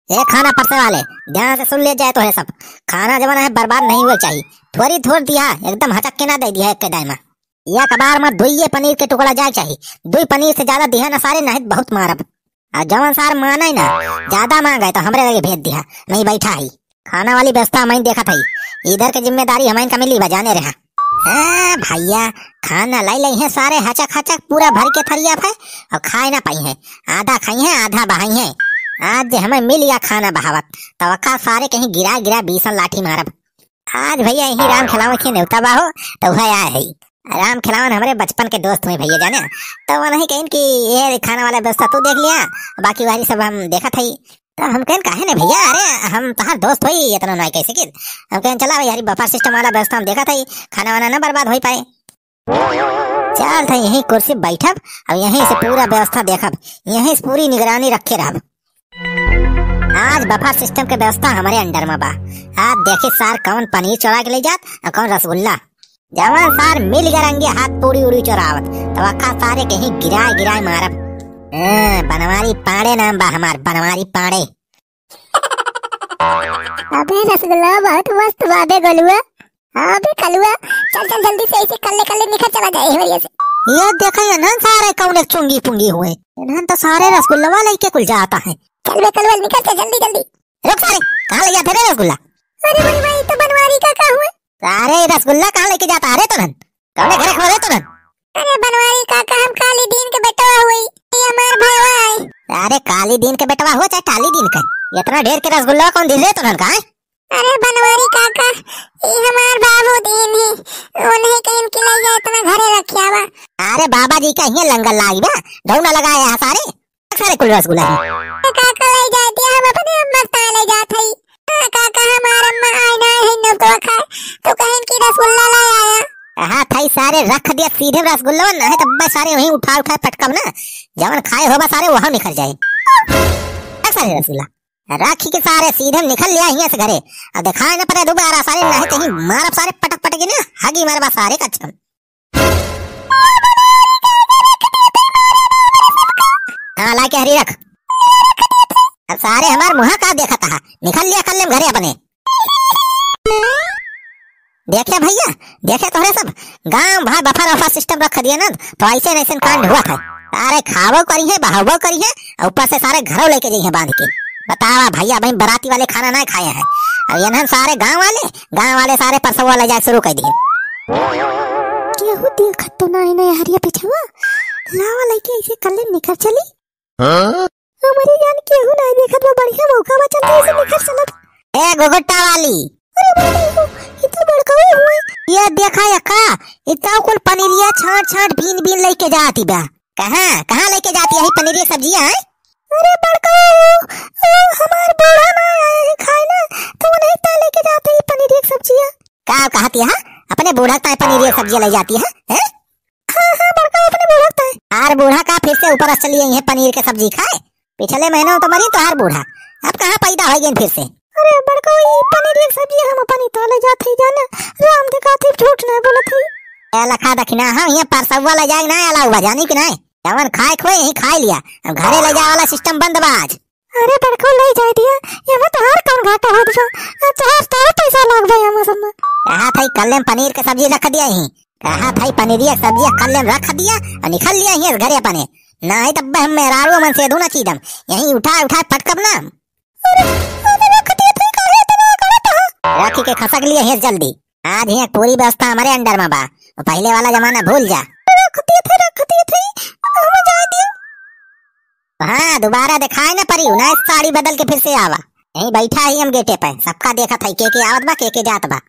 ये खाना परसे वाले ध्यान से सुन ले जाए तो है सब। खाना जमाना है बर्बाद नहीं हुआ चाहिए। थोड़ी थोड़ दिया एकदम हचक के ना दे दिया एक के दाई में। या कबार में दुइये पनीर के टुकड़ा जाए चाहिए। दुई पनीर से ज्यादा दिया ना सारे नहीं बहुत मारब। और जवन सार माना ही ना ज्यादा मांग तो हमरे लगे भेज दिया नहीं बैठा ही। खाना वाली व्यवस्था हमें देखा था इधर की जिम्मेदारी हमें का मिली बजाने रहा। भैया खाना लाई लाई है सारे हचक हचक पूरा भर के थरिया है और खाए ना पाई है। आधा खाई है आधा बहाई है। आज हमें मिल गया खाना बहावत तो सारे कहीं गिरा गिरा बीसन लाठी मारब। आज भैया यही राम खिलावन के न्योता बाहो तो वह आया है। राम खिलावन हमारे बचपन के दोस्त हुए भैया जाने तो वो नहीं कहीं कि ये खाना वाला व्यवस्था तू देख लिया बाकी वाली सब हम देखा था। तो हम कहें कहे ना भैया अरे हम तहार दोस्त हुई इतना नहीं कैसे कि हम कहें चला यार बफर सिस्टम वाला व्यवस्था हम देखा था खाना वाना ना बर्बाद हो पाए। चल था यही कुर्सी बैठब और यहीं से पूरा व्यवस्था देखब यहीं से पूरी निगरानी रखे रहब। आज बफर सिस्टम के व्यवस्था हमारे अंडर में बा। आज देखे सार कौन पनीर चोरा के ले जात और कौन रसगुल्ला। जवान सार मिल गरंगे हाथ पूरी उड़ी चोरावत तो अक्का सारे कहीं गिराए गिराए मारब। बनवारी पाड़े नाम बा हमार बनवारी पाड़े। अबे रसगुल्ला बहुत मस्त बाबे गोलुआ। अबे कलुआ चल चल जल्दी से ऐसे कल्ले निकल चला जाए वजह से। ये देखा ये नन सारे कौन चुंगी पुंगी हुए इन्हन तो सारे रसगुल्ला वाले के कुल जाता है। चल बे कलुआ निकल चल जल्दी जल्दी। रुक सारे कहाँ ले जाते रे रसगुल्ला। अरे बड़ी भाई तो बनवारी का क्या हुआ। सारे रसगुल्ला कहाँ लेके जाता अरे तो नन कौन घर खोले तो नन। अरे बनवारी काका हम काली दिन के बेटवा हुई हमार भाईवा है। अरे काली दिन के बेटवा हो चाहे टाली दिन का इतना ढेर के रसगुल्ला कौन दिल तो नन का। अरे बनवारी काका ये हमार बाबू दिन है उन्हें कहीं के ले जाए तो मैं घरे रखिया बा। अरे बाबा जी का ये लंगर लाई बा ढौना लगाया है सारे सारे कुल रसगुल्ला काका ले जाती हम अपने अम्मा ता ले जात हई। काका हमार अम्मा आईना है न तो खाए तो कहीं की रसगुल्ला ला आया। हाँ थाई सारे रख दिया सीधे रसगुल्ला ना है तब सारे वहीं उठा उठा पटकब ना जवन खाए होगा सारे वहां निकल जाए। सारे रसगुल्ला राखी के सारे सीधे निकल लिया यहाँ से घरे अब दिखाए ना पड़े दोबारा सारे ना कहीं मारब सारे पटक पटक ना हगी मारबा सारे कच्चम। हाँ ला के हरी रख अब सारे हमार मुहा का देखा था निकल लिया कर ले घरे अपने। देखे भैया देखे तोहरे सब गांव भाई बफर वफर सिस्टम रख दिया ना तो ऐसे ऐसे कांड हुआ था। सारे खावो करी है बहावो करी है और ऊपर से सारे घरों लेके जाइए बांध के। बतावा भैया भाई बराती वाले खाना ना खाए हैं अब ये सारे गांव वाले सारे परसवा ले जाए शुरू कर दिए। केहू देखत तो नहीं नहीं हरिया पिछवा लावा लेके ऐसे कल्ले निकल चली। हमारी जान केहू नहीं देखत बा बढ़िया मौका बा चलते ऐसे निकल चलत। ए गोगट्टा वाली इतना बड़का हुआ ये देखा यक्का इतना कुल पनीरिया छाट छाट बीन बीन लेके जाती बा। कहाँ कहाँ लेके जाती है पनीरिया सब्जियां है। अरे बड़का हमार बूढ़ा ना आया है खाए ना तो वो नहीं ता लेके जाते ही पनीरिया सब्जियां। का कहती है अपने बूढ़ा का पनीरिया सब्जियां ले जाती है। हाँ बड़का अपने बूढ़ा का है। आर बूढ़ा का फिर से ऊपर चली है पनीर के सब्जी खाए पिछले महीनों तो मरी तो हर बूढ़ा अब कहाँ पैदा हो गई फिर से। अरे बड़का ये पनीर की सब्जी हम अपनी ताले जाते ही जाना राम दिखाते झूठ ना बोलत ही। ए लखा दखिना हां ये परसवा ले जाए ना अला हुआ जानी कि नहीं जवन खाए खोए यही खा लिया अब घरे ले जाए वाला सिस्टम बंद बाज। अरे बड़का ले जाए दिया ये मत हर कौन घाटा हो दिया तो पैसा लाग भाई हम सब में। कहा था कल पनीर के सब्जी रख दिया यही कहा था पनीर की सब्जी कल रख दिया और निकल लिया यही घरे अपने ना ही तब हम मेहरारू मन से दूना चीदम यही उठा उठा पटकब ना। राखी के खसक लिए है जल्दी आज ये पूरी व्यवस्था हमारे अंडर में बा पहले वाला जमाना भूल जा। हाँ दोबारा दिखाए ना परी ना साड़ी बदल के फिर से आवा यही बैठा ही हम गेटे पे सबका देखा था के आवत बा के जात बा।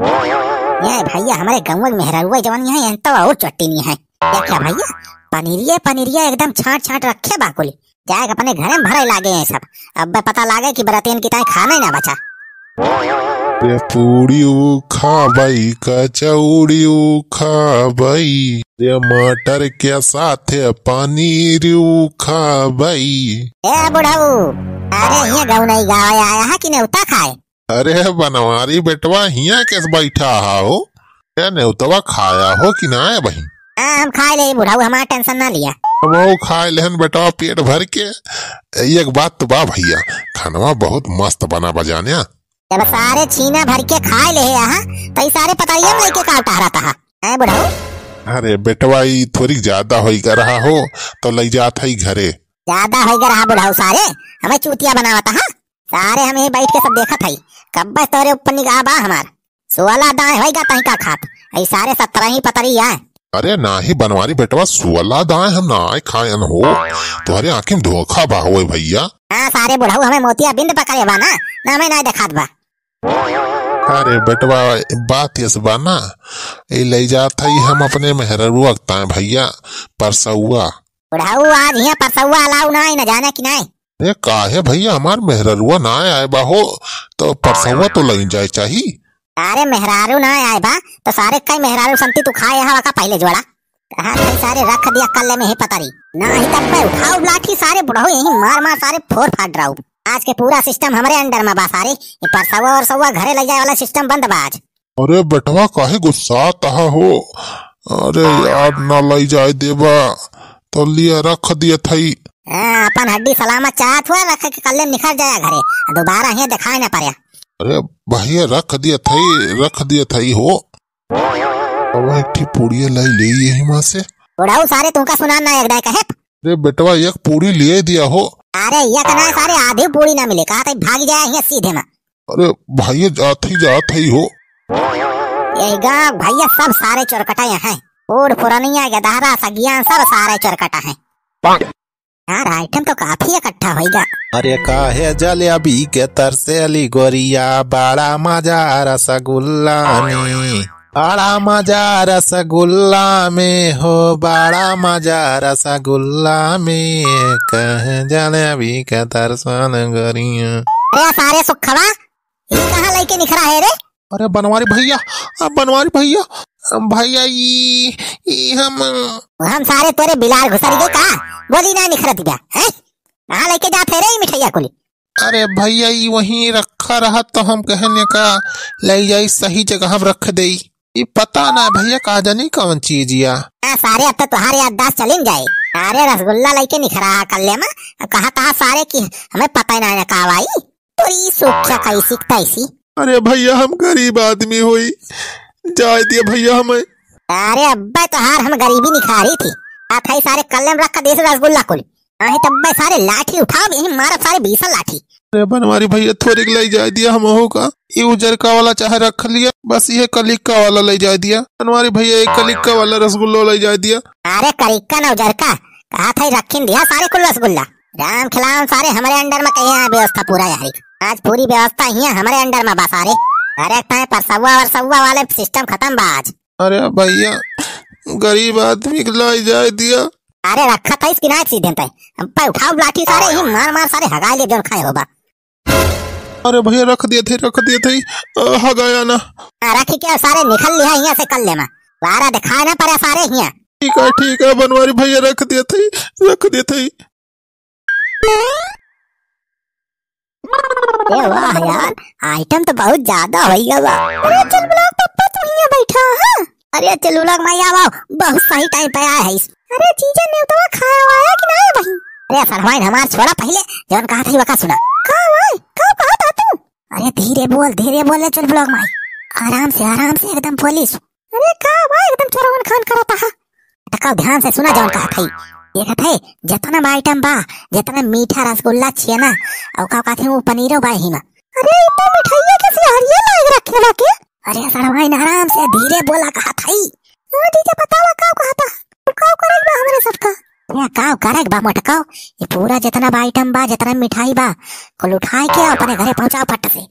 ये भैया हमारे गाँव में मेहरारू जवान यहाँ तो और चट्टी नहीं है क्या भैया पनीरिया एकदम छाट छाट रखे बाकुल जाए अपने घर में भरे लागे हैं सब अब पता लागे कि बरातीन की ताई खाना ही ना बचा। पूड़ी खा भाई कचौड़ी खा भाई मटर के साथ पनीर खा भाई। ए बुढ़ाऊ अरे ये गाँव नहीं गाँव आया है कि न्योता खाए। अरे बनवारी बेटवा हिया कैसे बैठा हो न्योतवा खाया हो कि ना है भाई। हम खाए ले बुढ़ाऊ हमारा टेंशन ना लिया वो खाए लेहन बेटवा पेट भर के। एक बात तो बा भैया, खानवा बहुत मस्त बना बजाने। जब सारे छीना भर के खाए ले यहाँ तो सारे पतरिया में लेके काटा रहता है बुढ़ाऊ। अरे बेटवा ई थोड़ी ज्यादा होई कर रहा हो तो ले जाता ही घरे। ज्यादा हो रहा बुढ़ाऊ, सारे हमें चूतिया बनावता है। सारे हम यही बैठ के सब देखा था कब तोरे ऊपर निगाह बा हमार 16 दाएं होगा तही का खात ऐ सारे 17 ही पतरिया है। अरे ना ही बनवारी बेटवा 16 दाएं हम ना खायन हो, तुम्हारे आंखें में धोखा बा हो भैया। हाँ सारे बुढ़ाऊ हमें मोतिया बिंद पकड़े बा ना हमें ना दिखात बा। अरे बेटवा बात ये बा ना, ये ले जाता ही हम अपने मेहररू रखता है भैया परसौआ। बुढ़ाऊ आज यहाँ परसौआ अलाउ ना न जाने की नहीं। अरे काहे भैया हमार मेहररुआ ना आए बा हो तो परसौआ तो लग जाए चाहिए। सारे मेहरारू ना आए बा तो सारे कई मेहरारू संती तू खाए हवा का पहले जोड़ा कहा सारे रख दिया कल्ले में ही पतरी ना ही तब मैं उठाऊ लाठी सारे बुढ़ाऊ यही मार मार सारे फोड़ फाड़ रहा हूँ। आज के पूरा सिस्टम हमारे अंडर में बा सारे परसौआ और सौआ घरे ले जाए वाला सिस्टम बंद बा आज। अरे बेटवा काहे गुस्सा तहा हो, अरे यार ना ले जाए देबा तो लिया रख दिया थई। अपन हड्डी सलामत चाहत हुआ रख के कल्ले निखर जाया घरे दोबारा यहाँ दिखाए ना पाया। अरे भैया रख दिया थई हो। अब एक ठी पूड़ी लाई ले यही माँ से। बुढ़ाऊ सारे तुमका सुना ना एक दाय कहे। अरे बेटवा एक पूड़ी लिए दिया हो। अरे ये कहना सारे आधे पूड़ी ना मिले कहा था भाग जाए यहाँ सीधे में। अरे भैया जात ही हो। यही गाँव भैया सब सारे चोरकटा यहाँ पूड़ पुरानिया गदहरा सगिया सब सारे चोरकटा है। यार आइटम तो काफी इकट्ठा होगा। अरे काहे जलेबी के तरसे अली गोरिया बड़ा मजा रसगुल्ला में, बड़ा मजा रसगुल्ला में हो, बड़ा मजा रसगुल्ला में कहे जलेबी के तरसन गोरिया। अरे सारे सुखवा ये कहाँ लेके निखरा है रे। अरे बनवारी भैया भैया ई हम सारे तोरे बिलाल घुसर गए का बोली ना निखरत गया है कहाँ लेके जाते रे मिठैया कुली। अरे भैया ई वहीं रखा रहा तो हम कहने का ले जाई सही जगह हम रख दे। ये पता ना भैया कहा जानी कौन चीज या। सारे अब तो तुम्हारे याददाश्त चलिन जाए। सारे रसगुल्ला लेके निखरा कल्ले में कहा सारे की हमें पता ही ना कहा भाई तो ये सोचा कैसी तैसी। अरे भैया हम गरीब आदमी हुई जाए दिया भैया हमें। अरे अब्बा तो हार हम गरीबी निखारी थी थाई सारे कल्ले में रखा देश रसगुल्ला कुल नहीं तब सारे लाठी उठाओ यही मारा सारे 20 लाठी। अरे बनवारी भैया थोड़ी ले जाए दिया हम होगा ये उजरका वाला चाहे रख लिया बस ये कलिक्का वाला ले जाए दिया। बनवारी भैया एक कलिक्का वाला रसगुल्ला ले जाए दिया। अरे कलिक्का ना उजरका कहा था रखिन दिया सारे कुल रसगुल्ला राम खिलाम सारे हमारे अंडर में कहीं व्यवस्था पूरा यारी आज पूरी व्यवस्था ही हमारे अंडर में बा सारे अरे परसौआ और सौआ वाले सिस्टम खत्म बा आज। अरे भैया गरीब आदमी को लाई जाए दिया। अरे रखा था इसकी नाक सीधे पे उठाओ लाठी सारे ही मार मार सारे हगा ले जो खाए होगा। अरे भैया रख दिए थे हगाया ना रखी क्या सारे निकल लिया यहाँ से कल लेना बारा दिखाए ना पड़े सारे यहाँ। ठीक है बनवारी भैया रख दिए थे। वाह यार आइटम तो बहुत ज्यादा हो गया। अरे चल ब्लॉक पप्पा तू यहाँ बैठा है। अरे चल ब्लॉक मैं आओ बहुत सही टाइम पे आया है। अरे चीजें ने तो खाया हुआ है कि नहीं भाई। अरे सरवाइन हमार छोड़ा पहले जौन कहा था वका सुना कहा था तू। अरे धीरे बोल चल ब्लॉक में आराम से एकदम पुलिस। अरे कहा भाई एकदम चोरवन खान करता है टका ध्यान से सुना जौन कहा था देखा थे जितना आइटम बा जितना मीठा रसगुल्ला छेना और का कहते वो पनीरो बा ही में। अरे इतना मिठाइयां कैसे हरिया लाग रखे रखे। अरे सरवाइन आराम से धीरे बोला कहा था डीजे बतावा का कहा था काव करेग बा हमारे सबका ये काव करेग बा मटकाओ ये पूरा जितना आइटम बा जितना मिठाई बा कुल उठाए के अपने घरे पहुंचाओ फट से।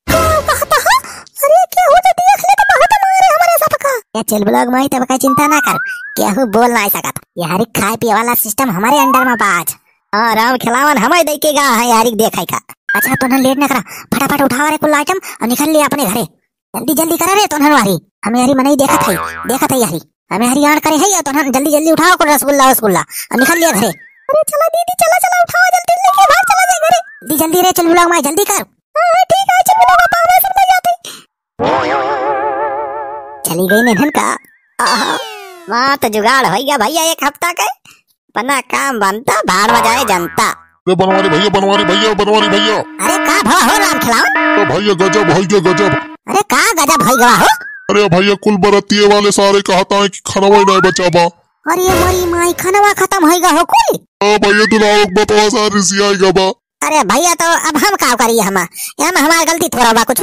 कहता है अरे क्या हो जाती देख ले तो बहुत मारे हमारे सबका। ये चल ब्लॉग में तब का चिंता ना कर केहू बोल ना सकत यार खाए पिए वाला सिस्टम हमारे अंडर में बाज और राम खिलावन हमें देखेगा है यार देखाई का। अच्छा तो लेट ना करा फटाफट उठाओ रे कुल आइटम और निकल लिया अपने घरे जल्दी करा रे तो हमारी हमें यारी मनाई देखा था यारी हमें हरियाण करे है तो जल्दी उठाओ कुल रसगुल्ला और निकल लिया घरे। अरे चला दीदी चला उठाओ जल्दी लेके बाहर चला जाए घरे जल्दी रे चल ब्लॉग में जल्दी कर। ठीक है चल ब्लॉग पापा सब ले जाते चली गई निधन का। वहाँ तो जुगाड़ हो गया भैया एक हफ्ता का पन्ना काम बनता भाड़ में जाए जनता। अरे बनवारी भैया बनवारी भैया बनवारी भैया। अरे का भवा हो राम खिलाओ। भैया गजब भैया गजब। अरे का गजब भई गवा हो। अरे भैया कुल बरतिये वाले सारे कहता है कि खाना ही नहीं बचा बा। अरे मरी माई खानवा खत्म होई गा हो कुल। भैया दुलाओ बतवा सारी सियाई गा बा। अरे भैया तो अब हम का करिए हम हमार गलती थोड़ा बा कुछ।